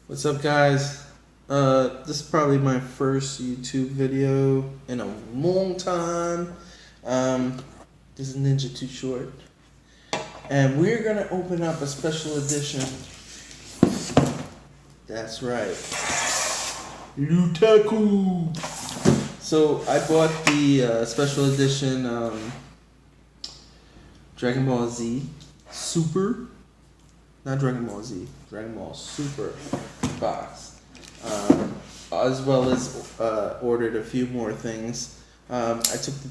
What's up, guys? This is probably my first YouTube video in a long time. This is Ninja Too Short. And we're gonna open up a special edition. That's right. Lootaku! So I bought the special edition Dragon Ball Z Super. Not Dragon Ball Z, Dragon Ball Super box. As well as ordered a few more things. I took the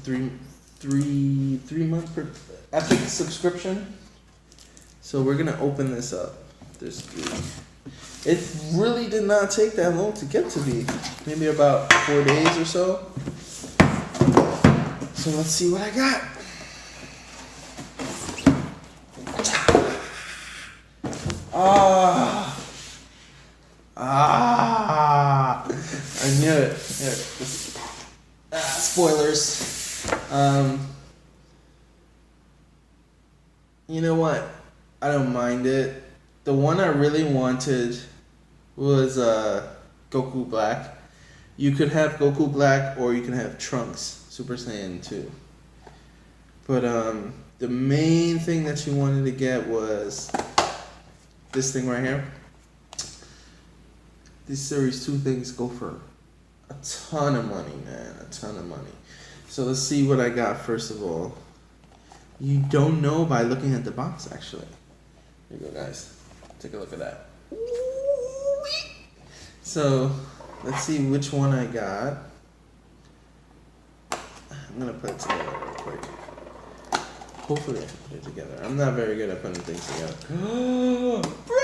three month Epic subscription. So we're gonna open this up this week. It really did not take that long to get to me. Maybe about 4 days or so. So let's see what I got. I knew it. Spoilers. You know what? I don't mind it. The one I really wanted was Goku Black. You could have Goku Black or you can have Trunks Super Saiyan 2. But the main thing that you wanted to get was this thing right here. These Series 2 things go for a ton of money, man. A ton of money. So let's see what I got first of all. You don't know by looking at the box, actually. Here you go, guys. Take a look at that. So let's see which one I got. I'm going to put it together real quick. Hopefully I can put it together. I'm not very good at putting things together. Bro!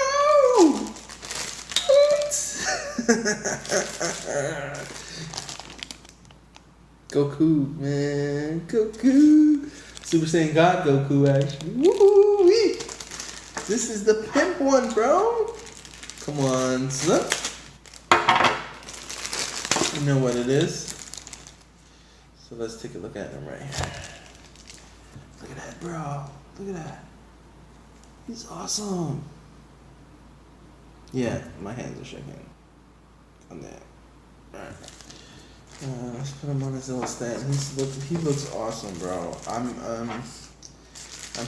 Goku, man. Goku. Super Saiyan God Goku, actually. Woo-wee. This is the pimp one, bro. Come on, son. You know what it is. So let's take a look at him right here. Look at that, bro. Look at that. He's awesome. Yeah, my hands are shaking. On that. Alright. Let's put him on his little stand. He looks awesome, bro. I'm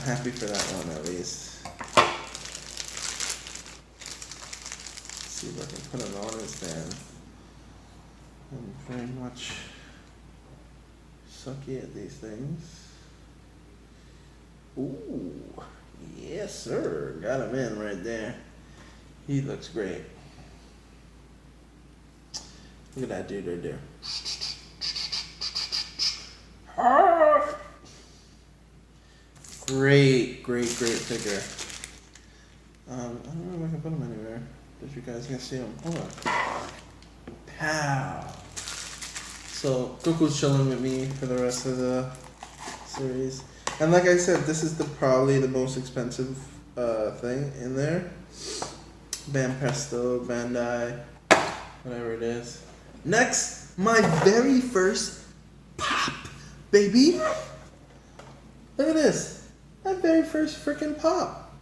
happy for that one at least. Let's see if I can put him on his stand. I'm very much sucky at these things. Ooh, yes sir. Got him in right there. He looks great. Look at that dude right there. Great figure. I don't know if I can put him anywhere. If you guys can see him. Hold on. Pow. So Goku's chilling with me for the rest of the series. And like I said, this is probably the most expensive thing in there. Presto, Bandai, whatever it is. Next, my very first pop, baby. Look at this. My very first freaking pop.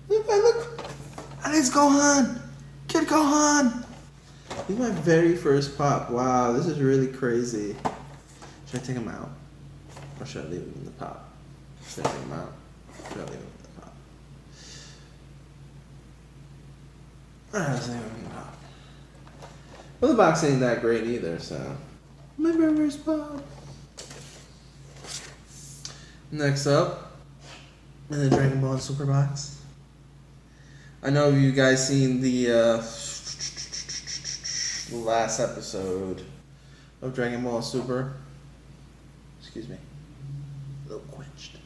Look. And it's Gohan. Kid Gohan. This is my very first pop. Wow, this is really crazy. Should I take him out? Or should I leave him in the pop? Should I take him out? Should I leave him in the pop? Alright, let's leave him in the pop. Well, the box ain't that great either, so. My very first pop. Next up, in the Dragon Ball Super box. I know you guys seen the last episode of Dragon Ball Super. Excuse me. A little quenched.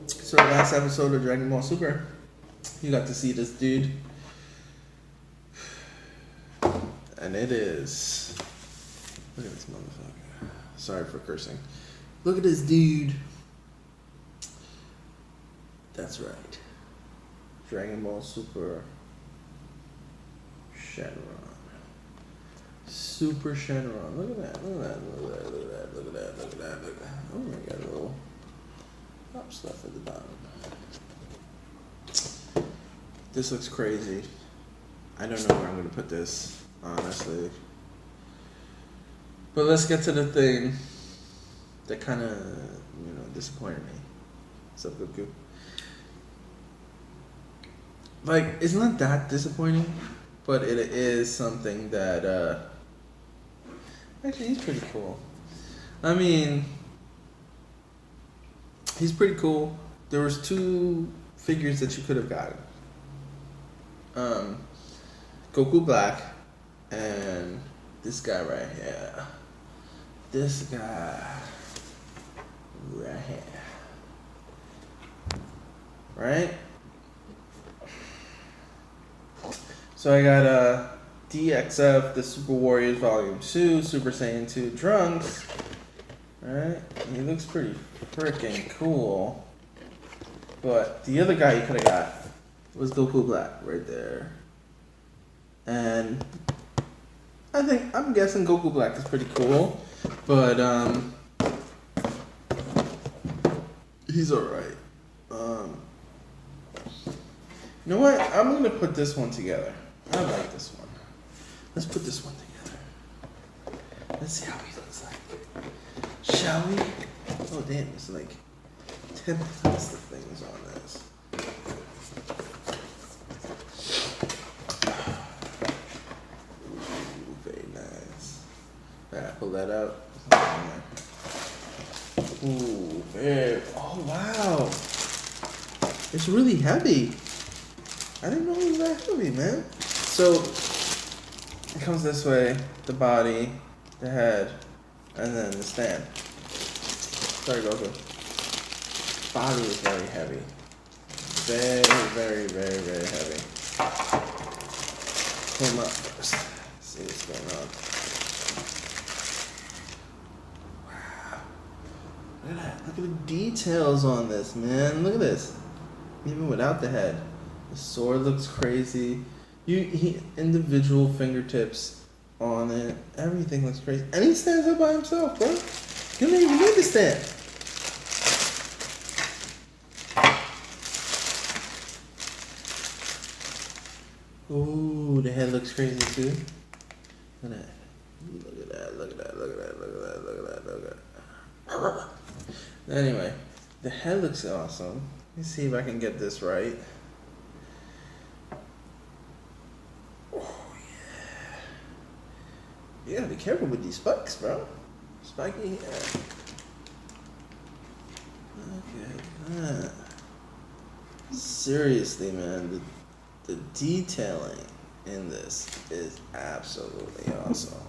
So the last episode of Dragon Ball Super, you got to see this dude. And it is... Look at this motherfucker. Sorry for cursing. Look at this dude. That's right. Dragon Ball Super Shenron. Super Shenron. Look at that. Look at that. Look at that. Look at that. Look at that. Look at that. Oh my god, little. stuff at the bottom. This looks crazy. I don't know where I'm gonna put this, honestly. But let's get to the thing that kind of, disappointed me. What's up, Goku? Like, it's not that disappointing, but it is something that, actually, he's pretty cool. I mean, he's pretty cool. There was 2 figures that you could have gotten. Goku Black and this guy right here. This guy right here. Right? So I got DXF, the Super Warriors Volume 2, Super Saiyan 2 Trunks. Right? He looks pretty freaking cool. But the other guy you could have got was Goku Black right there. And I'm guessing Goku Black is pretty cool. But he's alright. You know what? I'm gonna put this one together. I like this one. Let's put this one together. Let's see how he looks like. Shall we? Oh damn, it's like 10 plastic things on this. Ooh, very nice. Alright, pull that out. Ooh, very. Oh wow. It's really heavy. I didn't know it was that heavy, man. So, it comes this way, the body, the head, and then the stand. Sorry, Goku. Body is very heavy. Very, very, very, very heavy. Pull him up first. See what's going on. Wow. Look at that. Look at the details on this, man. Look at this. Even without the head. The sword looks crazy. Individual fingertips on it. Everything looks crazy. And he stands up by himself, bro. You don't even need to stand. Ooh, the head looks crazy too. Look at that. Look at that. Look at that. Look at that. Look at that. Look at that. Look at that. Anyway, the head looks awesome. Let me see if I can get this right. You gotta be careful with these spikes, bro. Spiky hair. Okay. Seriously, man, the detailing in this is absolutely awesome.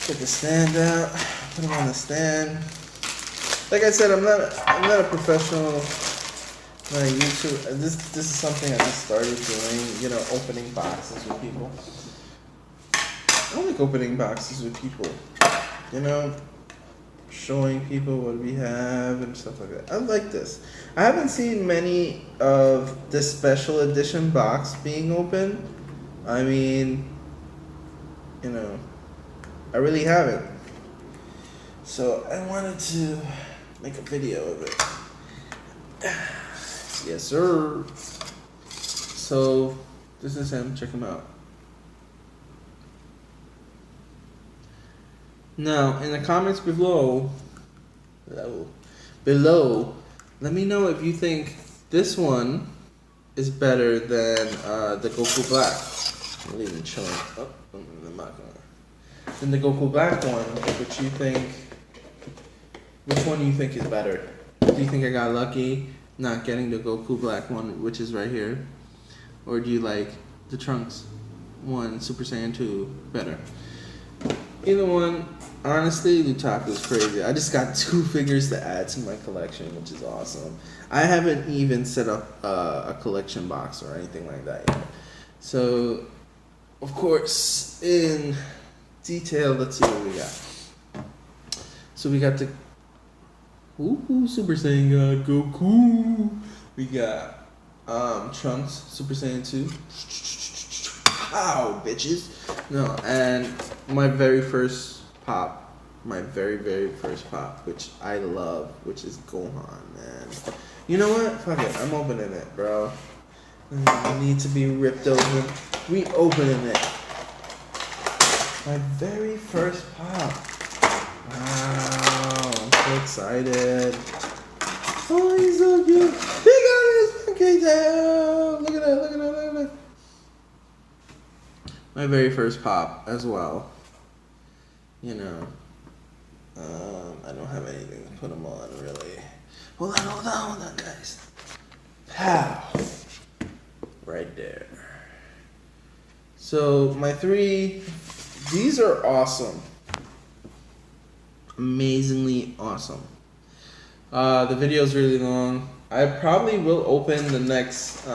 Get the stand out. Put him on the stand. Like I said, I'm not a professional YouTuber. This is something I just started doing. Opening boxes with people. I like opening boxes with people, showing people what we have and stuff like that. I like this. I haven't seen many of this special edition box being opened. I mean, I really haven't. So I wanted to make a video of it. Yes, sir. So this is him. Check him out. Now, in the comments below, let me know if you think this one is better than the Goku Black. I'm not even showing. Oh, I'm not gonna. Than the Goku Black one, which one do you think is better? Do you think I got lucky not getting the Goku Black one, which is right here? Or do you like the Trunks one, Super Saiyan 2, better? Either one. Honestly, Lootaku is crazy. I just got 2 figures to add to my collection, which is awesome. I haven't even set up a collection box or anything like that yet. So, of course, in detail, let's see what we got. So we got the Super Saiyan God Goku. We got Trunks, Super Saiyan 2. Ow, bitches. No, and my very first pop my very, very first pop, which I love, which is Gohan, man. You know what? Fuck it. I'm opening it, bro. I need to be ripped open. We opening it. My very first pop. Wow. I'm so excited. Oh, he's so cute. He got his pancake down. Look at that. Look at that. Look at that. My very first pop as well. You know. I don't have anything to put them on, really. Hold on, guys. Pow. Right there. So, my 3, these are awesome. Amazingly awesome. The video is really long. I probably will open the next,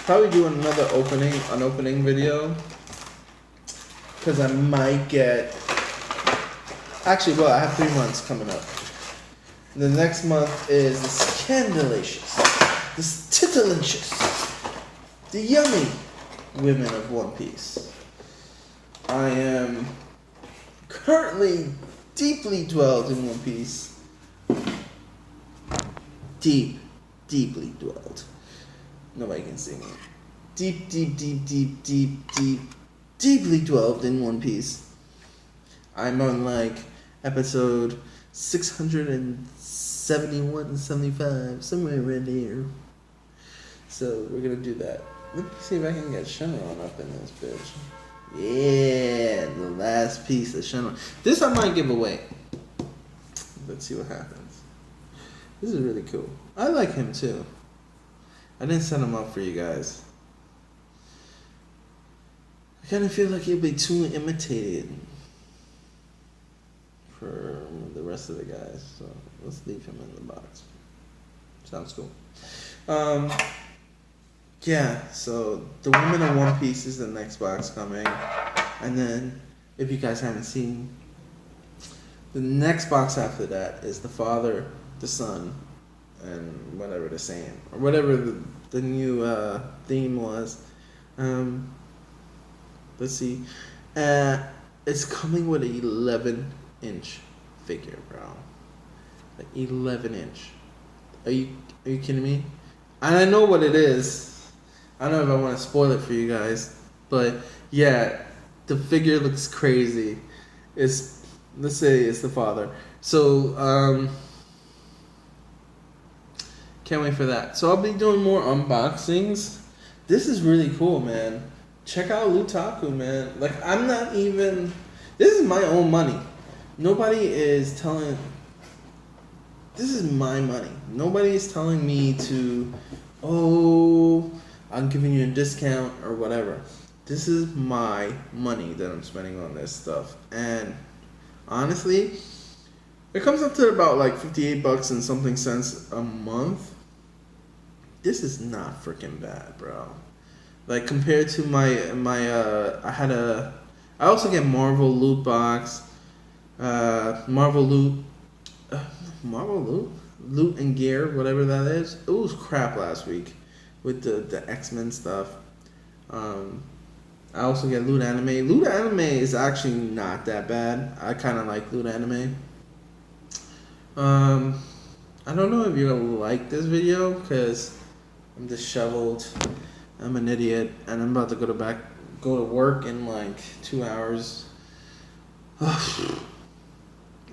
probably do another unopening video. Because I might get, actually, well, I have 3 months coming up. The next month is the Scandalicious, the Titalicious, the Yummy Women of One Piece. I am currently deeply dwelled in One Piece. Deeply dwelled. Nobody can see me. Deeply dwelled in One Piece. I'm on like episode 671 and 75, somewhere around there. So we're gonna do that. Let me see if I can get Shenron up in this bitch. Yeah, the last piece of Shenron. This I might give away. Let's see what happens. This is really cool. I like him too. I didn't set him up for you guys. I kind of feel like he'll be too imitated for the rest of the guys, so let's leave him in the box. Sounds cool. Yeah, so the Women of One Piece is the next box coming, and then if you guys haven't seen, the next box after that is the Father, the Son, and whatever they're saying, or whatever the new theme was. Let's see. It's coming with an 11-inch figure, bro. Like 11-inch. Are you kidding me? And I know what it is. I don't know if I want to spoil it for you guys, but yeah, the figure looks crazy. Let's say it's the Father. So can't wait for that. So I'll be doing more unboxings. This is really cool, man. Check out Lootaku, man. Like, I'm not even... This is my own money. Nobody is telling... This is my money. Nobody is telling me to... Oh, I'm giving you a discount or whatever. This is my money that I'm spending on this stuff. And honestly, it comes up to about like $58 and something cents a month. This is not freaking bad, bro. Like, compared to my I also get Marvel loot box, Marvel loot and gear, whatever that is. It was crap last week with the X-Men stuff. I also get Loot Anime. Loot Anime is actually not that bad. I kind of like Loot Anime. I don't know if you're gonna like this video because I'm disheveled. I'm an idiot, and I'm about to go to work in like 2 hours. It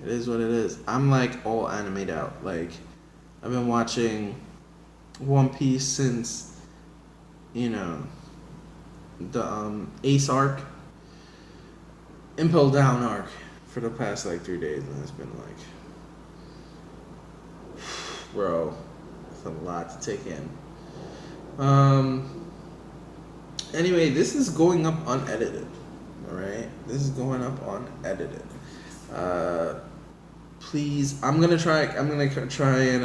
is what it is. I'm like all animated out. Like, I've been watching One Piece since, you know, the Ace arc, Impel Down arc for the past like 3 days, and it's been like, bro, it's a lot to take in. Anyway, this is going up unedited. Alright? This is going up unedited. Please, I'm gonna try and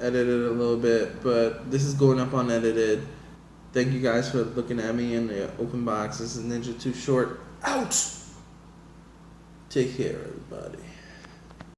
edit it a little bit, but this is going up unedited. Thank you guys for looking at me in the open box. This is Ninja Too Short. Out! Take care, everybody.